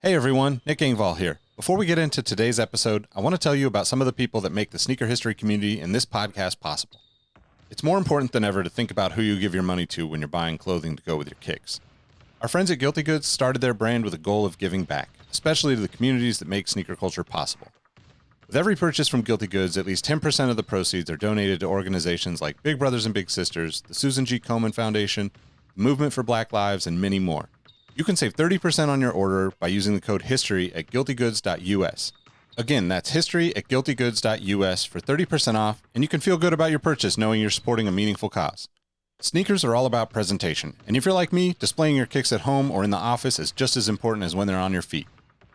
Hey everyone, Nick Engvall here. Before we get into today's episode, I want to tell you about some of the people that make the sneaker history community and this podcast possible. It's more important than ever to think about who you give your money to when you're buying clothing to go with your kicks. Our friends at Guilty Goods started their brand with a goal of giving back, especially to the communities that make sneaker culture possible. With every purchase from Guilty Goods, at least 10% of the proceeds are donated to organizations like Big Brothers and Big Sisters, the Susan G. Komen Foundation, the Movement for Black Lives, and many more. You can save 30% on your order by using the code HISTORY at guiltygoods.us. Again, that's history at guiltygoods.us for 30% off, and you can feel good about your purchase knowing you're supporting a meaningful cause. Sneakers are all about presentation, and if you're like me, displaying your kicks at home or in the office is just as important as when they're on your feet.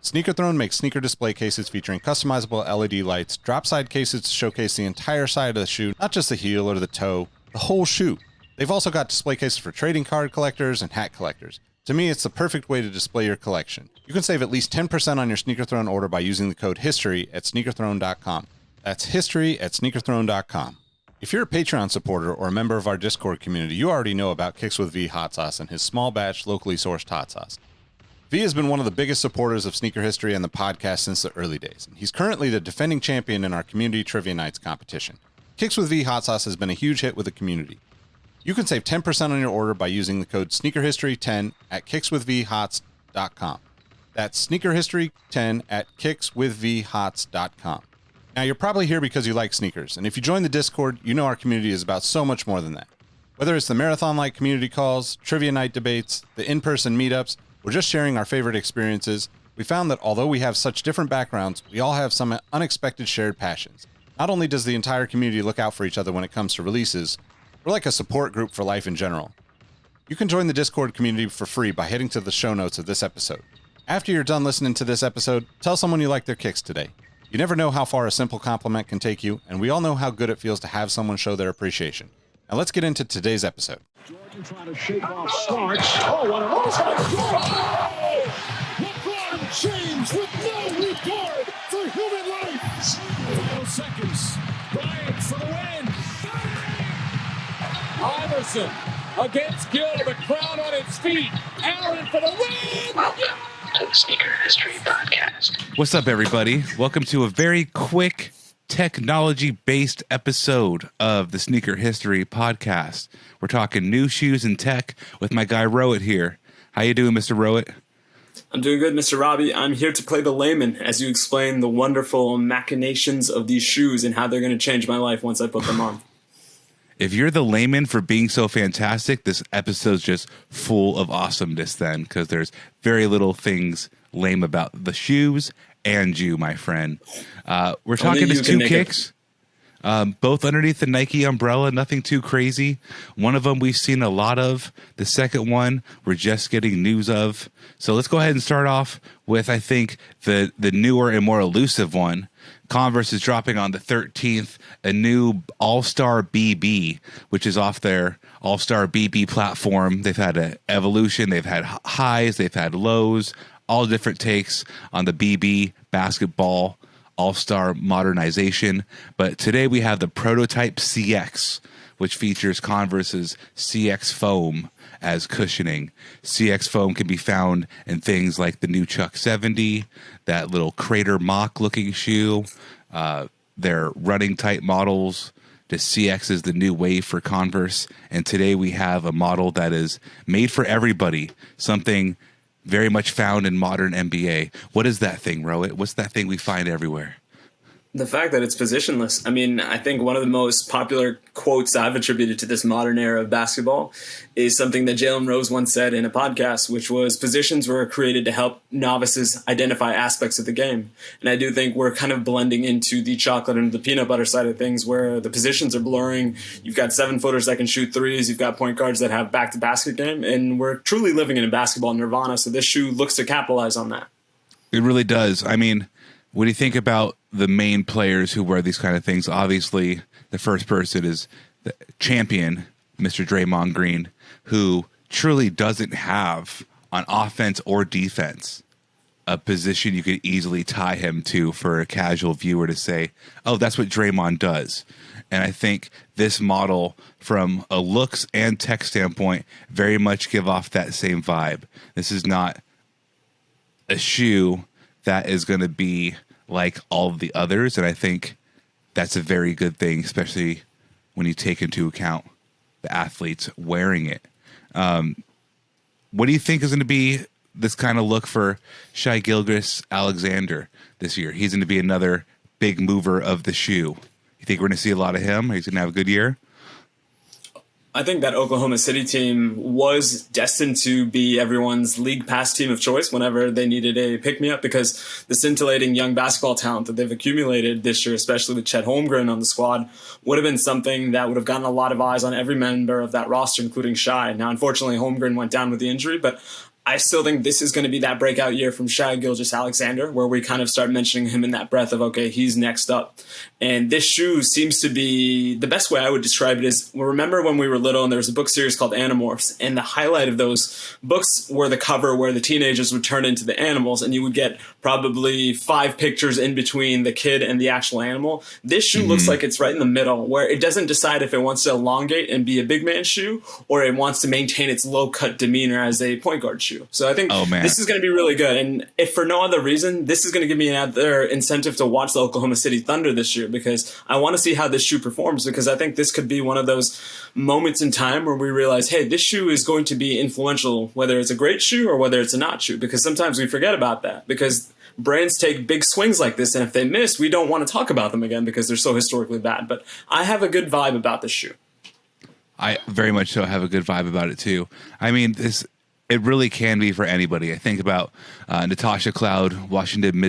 Sneaker Throne makes sneaker display cases featuring customizable LED lights, drop-side cases to showcase the entire side of the shoe, not just the heel or the toe, the whole shoe. They've also got display cases for trading card collectors and hat collectors. To me, it's the perfect way to display your collection. You can save at least 10% on your Sneaker Throne order by using the code HISTORY at sneakerthrone.com. That's history at sneakerthrone.com. If you're a Patreon supporter or a member of our Discord community, you already know about Kicks with V hot sauce and his small batch, locally sourced hot sauce. V has been one of the biggest supporters of sneaker history and the podcast since the early days. He's currently the defending champion in our community trivia nights competition. Kicks with V hot sauce has been a huge hit with the community. You can save 10% on your order by using the code SneakerHistory10 at kickswithvhots.com. That's SneakerHistory10 at kickswithvhots.com. Now, you're probably here because you like sneakers, and if you join the Discord, you know our community is about so much more than that. Whether it's the marathon-like community calls, trivia night debates, the in-person meetups, or just sharing our favorite experiences, we found that although we have such different backgrounds, we all have some unexpected shared passions. Not only does the entire community look out for each other when it comes to releases, we're like a support group for life in general. You can join the Discord community for free by heading to the show notes of this episode. After you're done listening to this episode, tell someone you like their kicks today. You never know how far a simple compliment can take you, and we all know how good it feels to have someone show their appreciation. Now let's get into today's episode. Jordan trying to shake off Starks. Oh, what a LeBron James with no regard for human life. Final seconds. Bryant for the win. Iverson against Gill, the crowd on its feet. Allen for the win. Welcome to the Sneaker History Podcast. What's up, everybody? Welcome to a very quick technology-based episode of the Sneaker History Podcast. We're talking new shoes and tech with my guy Rohit here. How you doing, Mr. Rohit? I'm doing good, Mr. Robbie. I'm here to play the layman as you explain the wonderful machinations of these shoes and how they're going to change my life once I put them on. If you're the layman for being so fantastic, this episode's just full of awesomeness then, because there's very little things lame about the shoes and you, my friend. We're talking these two kicks, both underneath the Nike umbrella, nothing too crazy. One of them we've seen a lot of. The second one we're just getting news of. So let's go ahead and start off with, I think, the newer and more elusive one. Converse is dropping on the 13th a new All-Star BB, which is off their All-Star BB platform. They've had an evolution. They've had highs. They've had lows. All different takes on the BB basketball All-Star modernization. But today we have the prototype CX, which features Converse's CX foam as cushioning. CX foam can be found in things like the new Chuck 70, that little Crater Mock looking shoe, their running type models. The CX is the new wave for Converse. And today we have a model that is made for everybody, something very much found in modern NBA. What is that thing, Rohit? What's that thing we find everywhere? The fact that it's positionless. I mean, I think one of the most popular quotes I've attributed to this modern era of basketball is something that Jalen Rose once said in a podcast, which was positions were created to help novices identify aspects of the game. And I do think we're kind of blending into the chocolate and the peanut butter side of things where the positions are blurring. You've got 7-footers that can shoot threes. You've got point guards that have back-to-basket game. And we're truly living in a basketball nirvana. So this shoe looks to capitalize on that. It really does. I mean, when you think about the main players who wear these kind of things, obviously the first person is the champion, Mr. Draymond Green, who truly doesn't have on offense or defense a position you could easily tie him to for a casual viewer to say, oh, that's what Draymond does. And I think this model, from a looks and tech standpoint, very much give off that same vibe. This is not a shoe that is going to be like all of the others. And I think that's a very good thing, especially when you take into account the athletes wearing it. What do you think is going to be this kind of look for Shai Gilgeous-Alexander this year? He's going to be another big mover of the shoe. You think we're going to see a lot of him? He's going to have a good year? I think that Oklahoma City team was destined to be everyone's league pass team of choice whenever they needed a pick-me-up, because the scintillating young basketball talent that they've accumulated this year, especially with Chet Holmgren on the squad, would have been something that would have gotten a lot of eyes on every member of that roster, including Shai. Now, unfortunately, Holmgren went down with the injury, but I still think this is going to be that breakout year from Shai Gilgeous-Alexander, where we kind of start mentioning him in that breath of, okay, he's next up. And this shoe seems to be, the best way I would describe it is, remember when we were little and there was a book series called Animorphs, and the highlight of those books were the cover where the teenagers would turn into the animals, and you would get probably 5 pictures in between the kid and the actual animal. This shoe looks like it's right in the middle, where it doesn't decide if it wants to elongate and be a big man shoe, or it wants to maintain its low-cut demeanor as a point guard shoe. So I think this is going to be really good. And if for no other reason, this is going to give me another incentive to watch the Oklahoma City Thunder this year, because I want to see how this shoe performs, because I think this could be one of those moments in time where we realize, hey, this shoe is going to be influential, whether it's a great shoe or whether it's a not shoe, because sometimes we forget about that, because brands take big swings like this, and if they miss, we don't want to talk about them again because they're so historically bad. But I have a good vibe about this shoe. I very much so have a good vibe about it too. I mean, it really can be for anybody. I think about Natasha Cloud, Washington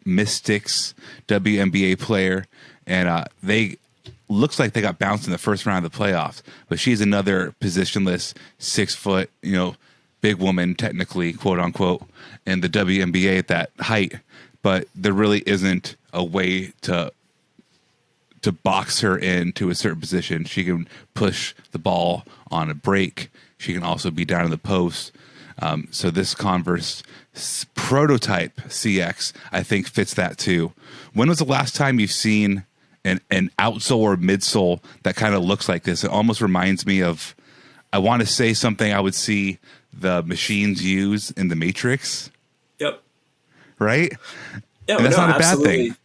Mystics WNBA player, and they looks like they got bounced in the first round of the playoffs. But she's another positionless 6 foot, big woman, technically, quote unquote, in the WNBA at that height. But there really isn't a way to box her into a certain position. She can push the ball on a break. She can also be down in the post. So this Converse prototype CX, I think, fits that too. When was the last time you've seen an outsole or midsole that kind of looks like this? It almost reminds me of, I want to say something I would see the machines use in the Matrix. Yep. Right? Yeah, and that's not a bad thing.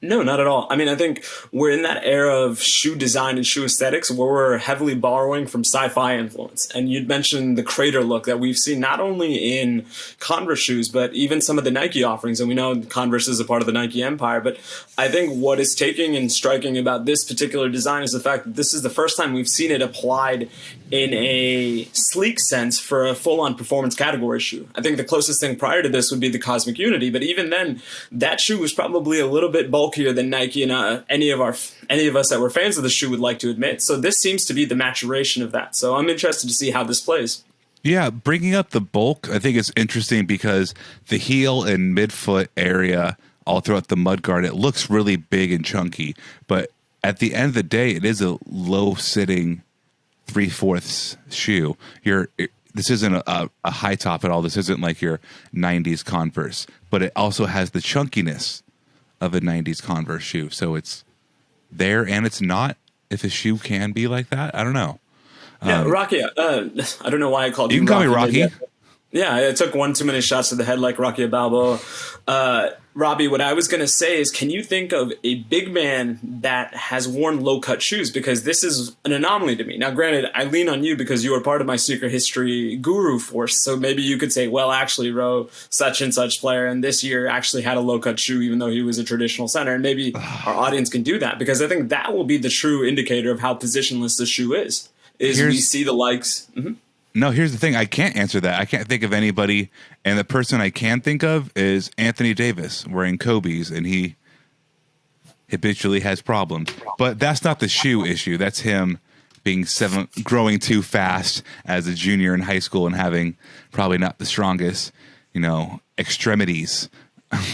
No, not at all. I mean, I think we're in that era of shoe design and shoe aesthetics where we're heavily borrowing from sci-fi influence. And you'd mentioned the crater look that we've seen not only in Converse shoes, but even some of the Nike offerings. And we know Converse is a part of the Nike empire. But I think what is taking and striking about this particular design is the fact that this is the first time we've seen it applied in a sleek sense for a full-on performance category shoe. I think the closest thing prior to this would be the Cosmic Unity. But even then, that shoe was probably a little bit bulkier than Nike and any of us that were fans of the shoe would like to admit. So this seems to be the maturation of that. So I'm interested to see how this plays. Yeah, bringing up the bulk, I think it's interesting because the heel and midfoot area all throughout the mudguard, it looks really big and chunky. But at the end of the day, it is a low-sitting 3/4 shoe. This isn't a high top at all. This isn't like your 90s Converse. But it also has the chunkiness of a 90s Converse shoe. So it's there and it's not, if a shoe can be like that. I don't know. Yeah, Rocky, I don't know why I called you You can call me Rocky. Maybe. Yeah, I took one too many shots to the head like Rocky Balboa. Robbie, what I was going to say is, can you think of a big man that has worn low-cut shoes? Because this is an anomaly to me. Now, granted, I lean on you because you are part of my secret history guru force. So maybe you could say, well, actually, Ro, such and such player, and this year actually had a low-cut shoe, even though he was a traditional center. And maybe our audience can do that, because I think that will be the true indicator of how positionless the shoe is we see the likes. Mm-hmm. No, here's the thing. I can't answer that. I can't think of anybody. And the person I can think of is Anthony Davis wearing Kobe's, and he habitually has problems. But that's not the shoe issue. That's him being growing too fast as a junior in high school and having probably not the strongest, extremities,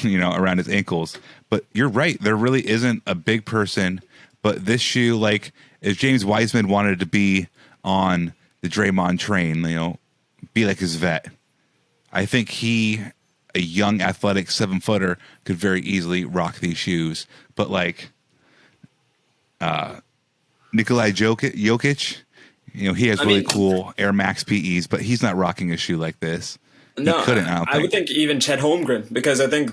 around his ankles. But you're right. There really isn't a big person. But this shoe, like if James Wiseman wanted to be on the Draymond train, be like his vet, I think a young athletic 7-footer, could very easily rock these shoes. But like Nikolai Jokic, he has really cool Air Max PEs, but he's not rocking a shoe like this. No, he couldn't. I would think even Chet Holmgren, because I think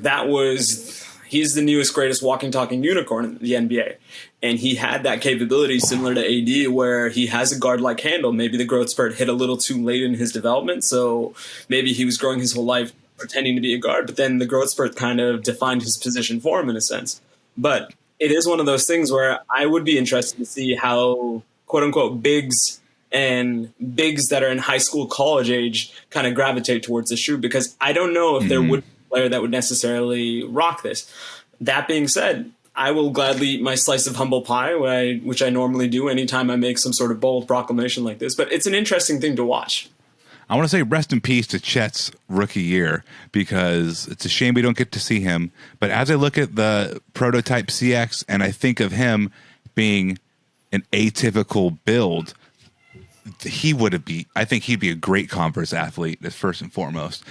he's the newest, greatest walking, talking unicorn in the NBA. And he had that capability similar to AD where he has a guard-like handle. Maybe the growth spurt hit a little too late in his development, so maybe he was growing his whole life pretending to be a guard, but then the growth spurt kind of defined his position for him in a sense. But it is one of those things where I would be interested to see how, quote-unquote, bigs that are in high school, college age kind of gravitate towards the shoe, because I don't know if there would be a player that would necessarily rock this. That being said, I will gladly eat my slice of humble pie, which I normally do anytime I make some sort of bold proclamation like this. But it's an interesting thing to watch. I want to say rest in peace to Chet's rookie year, because it's a shame we don't get to see him. But as I look at the prototype CX and I think of him being an atypical build, I think he'd be a great Converse athlete, first and foremost,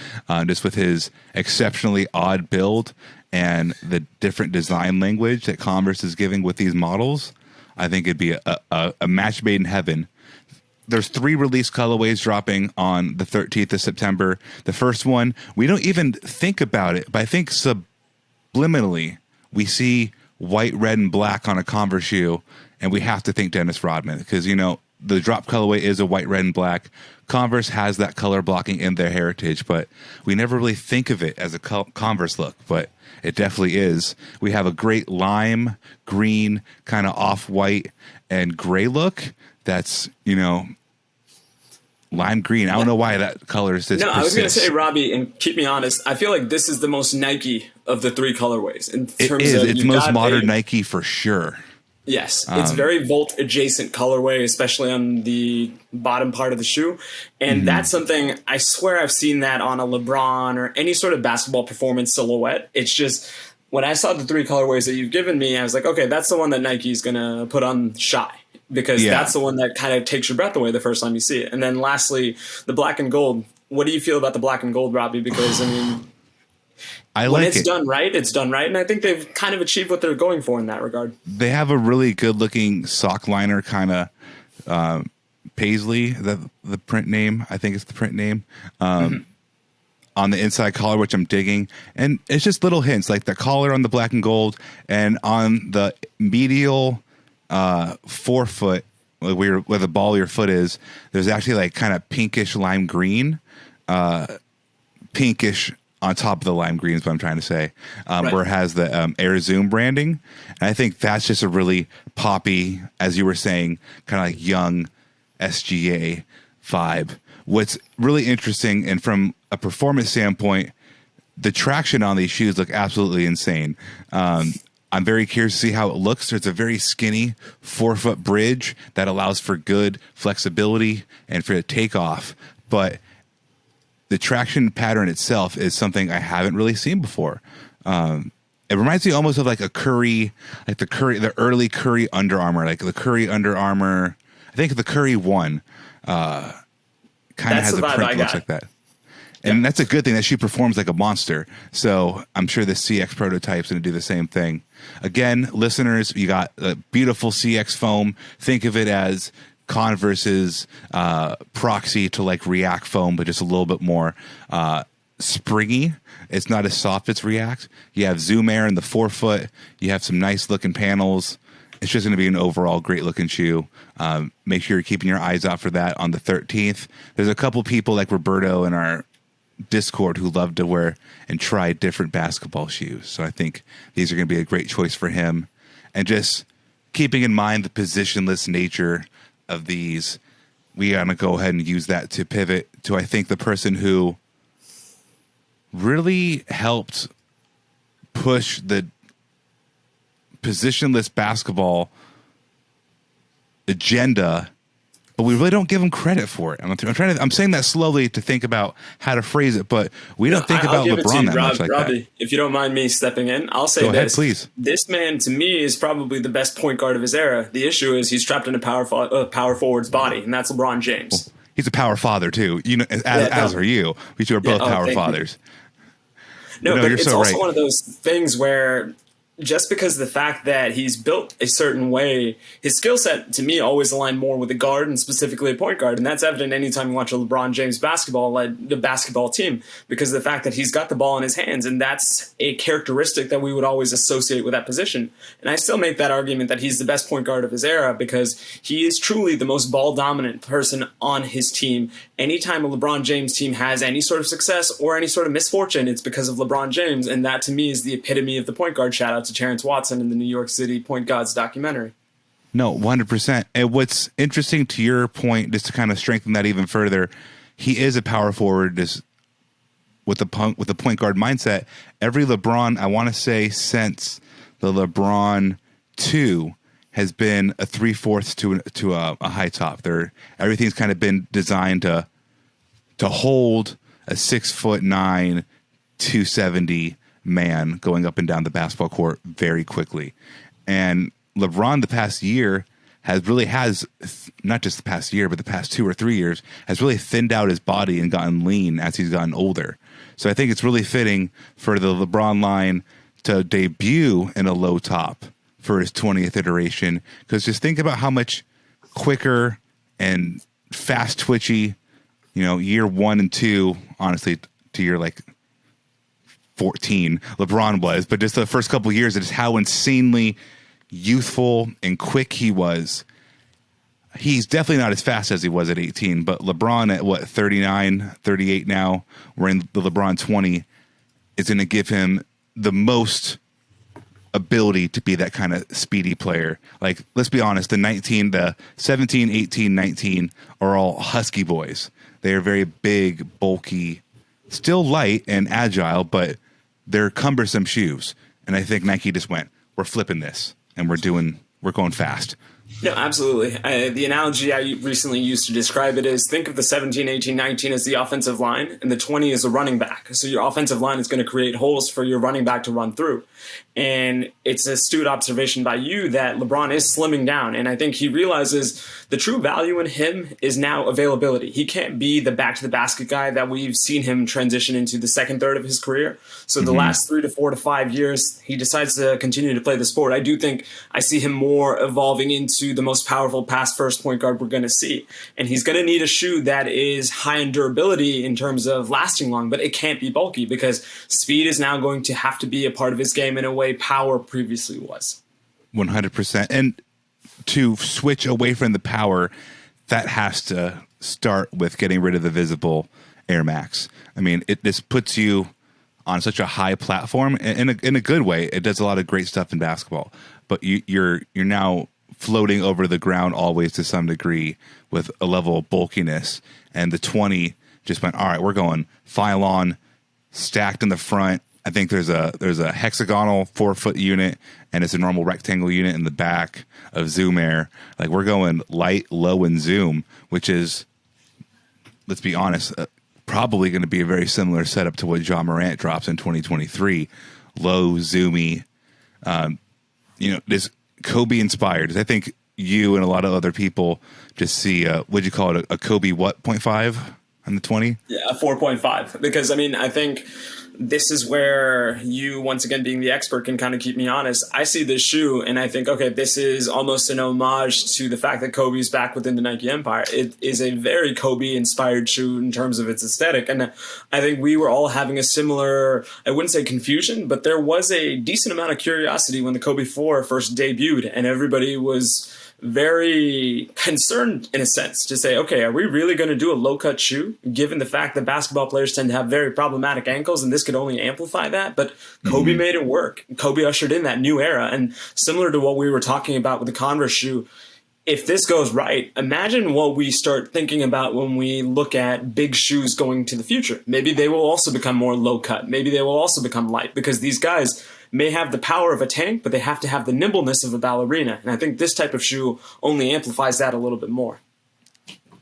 just with his exceptionally odd build and the different design language that Converse is giving with these models. I think it'd be a match made in heaven. There's 3 release colorways dropping on the 13th of September. The first one, we don't even think about it, but I think subliminally we see white, red, and black on a Converse shoe, and we have to think Dennis Rodman, because, the drop colorway is a white, red, and black. Converse has that color blocking in their heritage, but we never really think of it as a Converse look, but it definitely is. We have a great lime, green, kind of off-white, and gray look that's, lime green. I don't know why that color is this. No, I was going to say, Robbie, and keep me honest, I feel like this is the most Nike of the 3 colorways. It's most modern Nike for sure. Yes, it's very Volt adjacent colorway, especially on the bottom part of the shoe. And that's something, I swear I've seen that on a LeBron or any sort of basketball performance silhouette. It's just, when I saw the 3 colorways that you've given me, I was like, okay, that's the one that Nike's going to put on Shy, because that's the one that kind of takes your breath away the first time you see it. And then lastly, the black and gold. What do you feel about the black and gold, Robbie? Because, when it's done right, it's done right. And I think they've kind of achieved what they're going for in that regard. They have a really good looking sock liner, kind of Paisley, the print name. I think it's the print name. On the inside collar, which I'm digging. And it's just little hints, like the collar on the black and gold, and on the medial forefoot, where the ball of your foot is, there's actually like kind of pinkish lime green, pinkish on top of the lime green is what I'm trying to say, where it has the Air Zoom branding. And I think that's just a really poppy, as you were saying, kind of like young SGA vibe. What's really interesting, and from a performance standpoint, the traction on these shoes look absolutely insane. I'm very curious to see how it looks. There's a very skinny 4-foot bridge that allows for good flexibility and for the takeoff. But the traction pattern itself is something I haven't really seen before. It reminds me almost of like a Curry, like the early Curry Under Armour, like the Curry Under Armour. I think the Curry 1 kind of has a print that looks like that. And that's a good thing, that she performs like a monster. So I'm sure the CX prototype's going to do the same thing. Again, listeners, you got a beautiful CX foam. Think of it as Converse's proxy to like React foam, but just a little bit more springy. It's not as soft as React. You have Zoom Air in the 4-foot. You have some nice looking panels. It's just going to be an overall great looking shoe. Make sure you're keeping your eyes out for that on the 13th. There's a couple people like Roberto in our Discord who love to wear and try different basketball shoes. So I think these are going to be a great choice for him. And just keeping in mind the positionless nature of these, we got to go ahead and use that to pivot to, I think, the person who really helped push the positionless basketball agenda, but we really don't give him credit for it. I'm saying that slowly to think about how to phrase it, but we don't think about LeBron that much like Robbie, that. If you don't mind me stepping in, I'll say Go ahead, please. This man, to me, is probably the best point guard of his era. The issue is he's trapped in a power forward's body, and that's LeBron James. Well, he's a power father too. As are you. We two are both power fathers. No, but it's also one of those things where just because of the fact that he's built a certain way, his skill set to me always aligned more with a guard and specifically a point guard. And that's evident anytime you watch a LeBron James basketball team, because of the fact that he's got the ball in his hands. And that's a characteristic that we would always associate with that position. And I still make that argument that he's the best point guard of his era because he is truly the most ball dominant person on his team. Anytime a LeBron James team has any sort of success or any sort of misfortune, it's because of LeBron James. And that to me is the epitome of the point guard. Shout out to Terrence Watson in the New York City Point Gods documentary. No, 100%. And what's interesting to your point, just to kind of strengthen that even further, he is a power forward just with the point guard mindset. Every LeBron, I want to say since the LeBron 2 has been a 3/4 to a high top. Everything's kind of been designed to hold a 6'9", 270 man going up and down the basketball court very quickly. And LeBron the past year has not just the past year, but the past 2 or 3 years has really thinned out his body and gotten lean as he's gotten older. So I think it's really fitting for the LeBron line to debut in a low top for his 20th iteration. Because just think about how much quicker and fast twitchy, year 1 and 2, honestly, to year like 14 LeBron was, but just the first couple of years, just how insanely youthful and quick he was. He's definitely not as fast as he was at 18, but LeBron at 39, 38 now, we're in the LeBron 20, is going to give him the most ability to be that kind of speedy player. Like, let's be honest, the 17, 18, 19 are all husky boys. They are very big, bulky, still light and agile, but they're cumbersome shoes. And I think Nike just went, we're flipping this and we're going fast. No, absolutely. The analogy I recently used to describe it is think of the 17, 18, 19 as the offensive line and the 20 as a running back. So your offensive line is going to create holes for your running back to run through. And it's an astute observation by you that LeBron is slimming down. And I think he realizes the true value in him is now availability. He can't be the back to the basket guy that we've seen him transition into the second third of his career. So the last 3 to 4 to 5 years, he decides to continue to play the sport. I do think I see him more evolving into the most powerful pass first point guard we're going to see. And he's going to need a shoe that is high in durability in terms of lasting long, but it can't be bulky because speed is now going to have to be a part of his game in a way power previously was. 100%. And to switch away from the power, that has to start with getting rid of the visible Air Max. I mean, this puts you on such a high platform in a good way. It does a lot of great stuff in basketball, but you're now floating over the ground always to some degree with a level of bulkiness. And the 20 just went, all right, we're going file on, stacked in the front. I think there's a hexagonal 4-foot unit and it's a normal rectangle unit in the back of Zoom Air. Like, we're going light, low, and zoom, which is, let's be honest, probably going to be a very similar setup to what Ja Morant drops in 2023. Low, zoomy, this Kobe inspired. I think you and a lot of other people just see, what'd you call it? A Kobe 0.5 on the 20? Yeah, a 4.5. Because, I think this is where you, once again, being the expert, can kind of keep me honest. I see this shoe and I think, okay, this is almost an homage to the fact that Kobe's back within the Nike empire. It is a very Kobe-inspired shoe in terms of its aesthetic. And I think we were all having a similar, I wouldn't say confusion, but there was a decent amount of curiosity when the Kobe 4 first debuted and everybody was very concerned in a sense to say, okay, are we really going to do a low-cut shoe given the fact that basketball players tend to have very problematic ankles and this could only amplify that? But Kobe made it work. Kobe ushered in that new era. And similar to what we were talking about with the Converse shoe, if this goes right, imagine what we start thinking about when we look at big shoes going to the future. Maybe they will also become more low-cut. Maybe they will also become light because these guys may have the power of a tank, but they have to have the nimbleness of a ballerina. And I think this type of shoe only amplifies that a little bit more.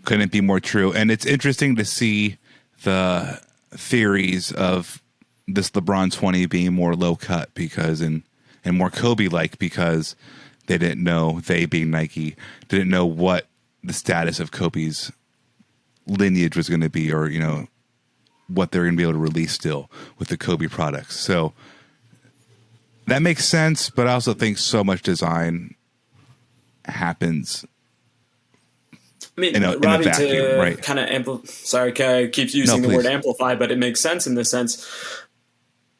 Couldn't be more true. And it's interesting to see the theories of this LeBron 20 being more low cut because and more Kobe-like because they didn't know, they being Nike, didn't know what the status of Kobe's lineage was going to be or, what they're going to be able to release still with the Kobe products. So That makes sense, but I also think so much design happens I mean, in a Robbie, vacuum, to right? kind of sorry, I keep using the please. word amplify, but it makes sense in this sense.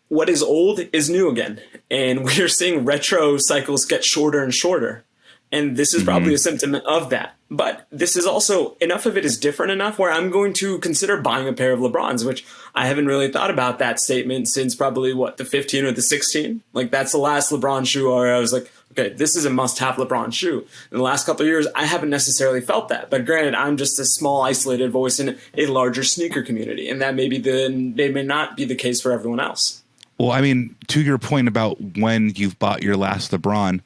What is old is new again. And we're seeing retro cycles get shorter and shorter. And this is probably a symptom of that. But this is also, enough of it is different enough where I'm going to consider buying a pair of LeBrons, which I haven't really thought about that statement since probably, the 15 or the 16? Like, that's the last LeBron shoe where I was like, okay, this is a must-have LeBron shoe. In the last couple of years, I haven't necessarily felt that. But granted, I'm just a small, isolated voice in a larger sneaker community. And that may not be the case for everyone else. Well, I mean, to your point about when you've bought your last LeBron,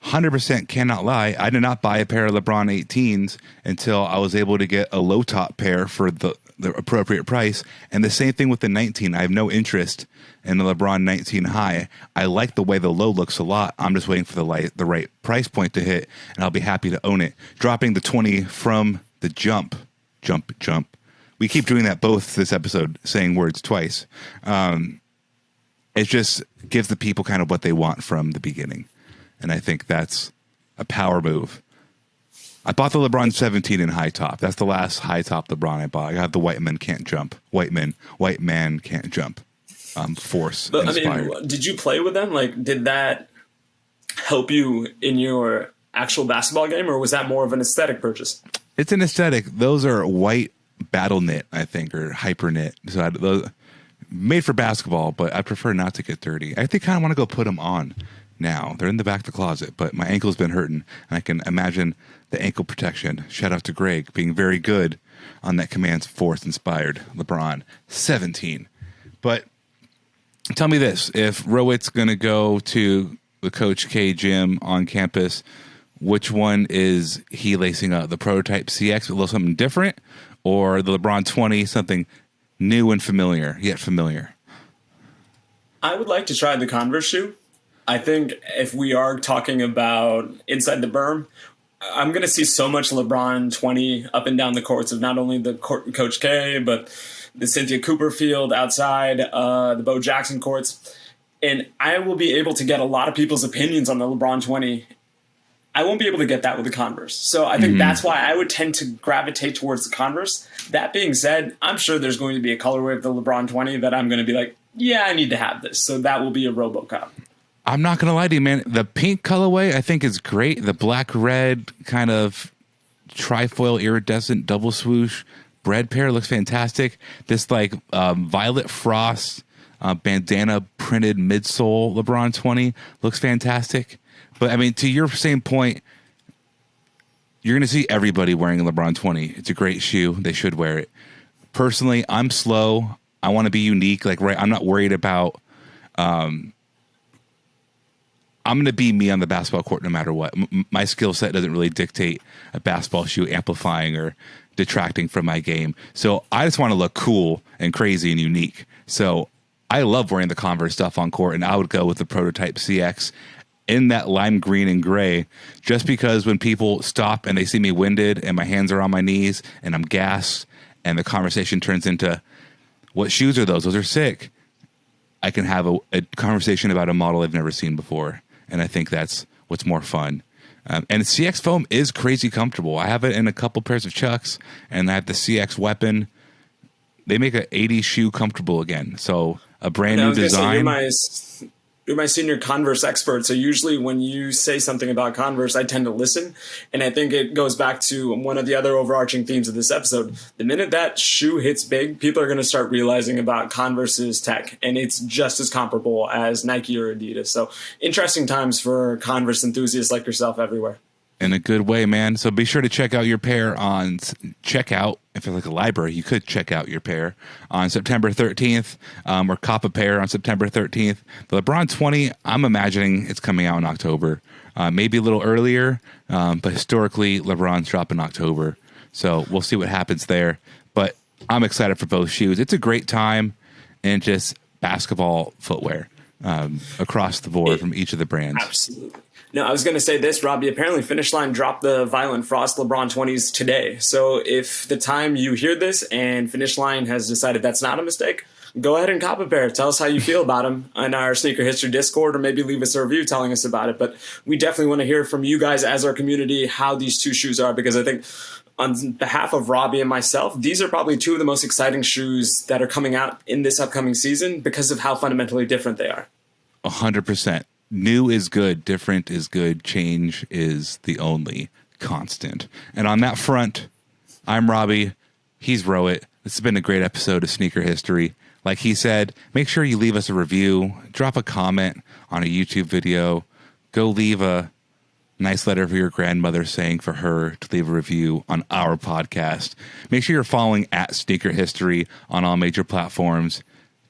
100% cannot lie. I did not buy a pair of LeBron 18s until I was able to get a low top pair for the appropriate price. And the same thing with the 19. I have no interest in the LeBron 19 high. I like the way the low looks a lot. I'm just waiting for the right price point to hit, and I'll be happy to own it. Dropping the 20 from the jump. We keep doing that both this episode, saying words twice. It just gives the people kind of what they want from the beginning. And I think that's a power move. I bought the LeBron 17 in high top. That's the last high top LeBron I bought. I got the white man can't jump. White man can't jump. Force But inspired. I mean, did you play with them? Like, did that help you in your actual basketball game, or was that more of an aesthetic purchase? It's an aesthetic. Those are white battle knit, I think, or hyper knit. So those made for basketball, but I prefer not to get dirty. I think kind of want to go put them on now. They're in the back of the closet, but my ankle's been hurting, and I can imagine the ankle protection. Shout out to Greg being very good on that Command Force inspired LeBron 17. But tell me this: if Rohit's going to go to the Coach K gym on campus, which one is he lacing up? The prototype CX with a little something different, or the LeBron 20, something new and familiar, yet familiar? I would like to try the Converse shoe. I think if we are talking about inside the berm, I'm going to see so much LeBron 20 up and down the courts of not only the Coach K, but the Cynthia Cooper field outside, the Bo Jackson courts. And I will be able to get a lot of people's opinions on the LeBron 20. I won't be able to get that with the Converse. So I think that's why I would tend to gravitate towards the Converse. That being said, I'm sure there's going to be a colorway of the LeBron 20 that I'm going to be like, yeah, I need to have this. So that will be a RoboCop. I'm not going to lie to you, man. The pink colorway I think is great. The black-red kind of trifoil iridescent double swoosh bread pair looks fantastic. This violet frost bandana printed midsole LeBron 20 looks fantastic. But I mean, to your same point, you're going to see everybody wearing a LeBron 20. It's a great shoe. They should wear it. Personally, I'm slow. I want to be unique. I'm not worried about I'm going to be me on the basketball court no matter what. My skill set doesn't really dictate a basketball shoe amplifying or detracting from my game. So I just want to look cool and crazy and unique. So I love wearing the Converse stuff on court, and I would go with the prototype CX in that lime green and gray, just because when people stop and they see me winded and my hands are on my knees and I'm gassed and the conversation turns into, what shoes are those? Those are sick. I can have a conversation about a model I've never seen before. And I think that's what's more fun. And CX foam is crazy comfortable. I have it in a couple pairs of Chucks, and I have the CX weapon. They make an 80 shoe comfortable again. So a brand new design. You're my senior Converse expert. So usually when you say something about Converse, I tend to listen. And I think it goes back to one of the other overarching themes of this episode. The minute that shoe hits big, people are going to start realizing about Converse's tech. And it's just as comparable as Nike or Adidas. So interesting times for Converse enthusiasts like yourself everywhere. In a good way, man. So be sure to check out your pair on checkout. If it's like a library, you could check out your pair on September 13th or cop a pair on September 13th. The LeBron 20, I'm imagining it's coming out in October, maybe a little earlier, but historically LeBron's drop in October. So we'll see what happens there. But I'm excited for both shoes. It's a great time in just basketball footwear across the board from each of the brands. Absolutely. No, I was going to say this, Robbie. Apparently, Finish Line dropped the Violent Frost LeBron 20s today. So if the time you hear this and Finish Line has decided that's not a mistake, go ahead and cop a pair. Tell us how you feel about them on our Sneaker History Discord, or maybe leave us a review telling us about it. But we definitely want to hear from you guys as our community how these two shoes are, because I think on behalf of Robbie and myself, these are probably two of the most exciting shoes that are coming out in this upcoming season because of how fundamentally different they are. 100%. New is good. Different is good. Change is the only constant. And on that front, I'm Robbie. He's Rohit. This has been a great episode of Sneaker History. Like he said, make sure you leave us a review, drop a comment on a YouTube video, go leave a nice letter for your grandmother saying for her to leave a review on our podcast. Make sure you're following at Sneaker History on all major platforms.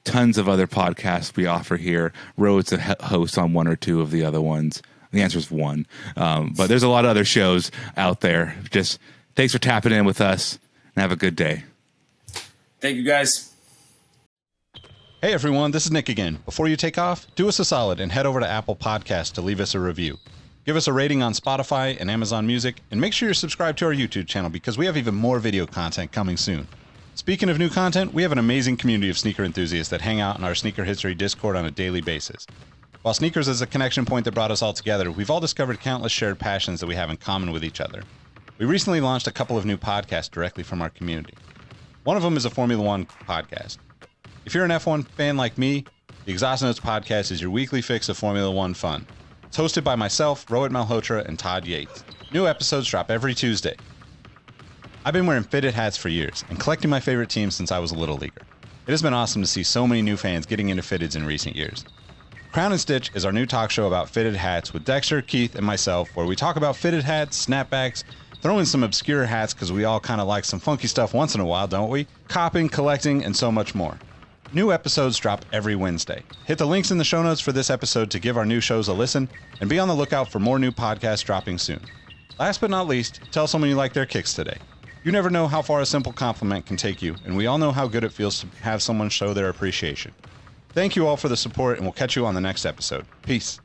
Tons of other podcasts we offer here. Rohit's a host on one or two of the other ones. The answer is one. But there's a lot of other shows out there. Just thanks for tapping in with us, and have a good day. Thank you, guys. Hey everyone, this is Nick again. Before you take off, do us a solid and head over to Apple Podcasts to leave us a review. Give us a rating on Spotify and Amazon Music, and make sure you're subscribed to our YouTube channel because we have even more video content coming soon. Speaking of new content, we have an amazing community of sneaker enthusiasts that hang out in our Sneaker History Discord on a daily basis. While sneakers is a connection point that brought us all together, we've all discovered countless shared passions that we have in common with each other. We recently launched a couple of new podcasts directly from our community. One of them is a Formula One podcast. If you're an F1 fan like me, the Exhaust Notes podcast is your weekly fix of Formula One fun. It's hosted by myself, Rohit Malhotra, and Todd Yates. New episodes drop every Tuesday. I've been wearing fitted hats for years and collecting my favorite teams since I was a little leaguer. It has been awesome to see so many new fans getting into fitteds in recent years. Crown and Stitch is our new talk show about fitted hats with Dexter, Keith, and myself, where we talk about fitted hats, snapbacks, throw in some obscure hats because we all kind of like some funky stuff once in a while, don't we? Copping, collecting, and so much more. New episodes drop every Wednesday. Hit the links in the show notes for this episode to give our new shows a listen, and be on the lookout for more new podcasts dropping soon. Last but not least, tell someone you like their kicks today. You never know how far a simple compliment can take you, and we all know how good it feels to have someone show their appreciation. Thank you all for the support, and we'll catch you on the next episode. Peace.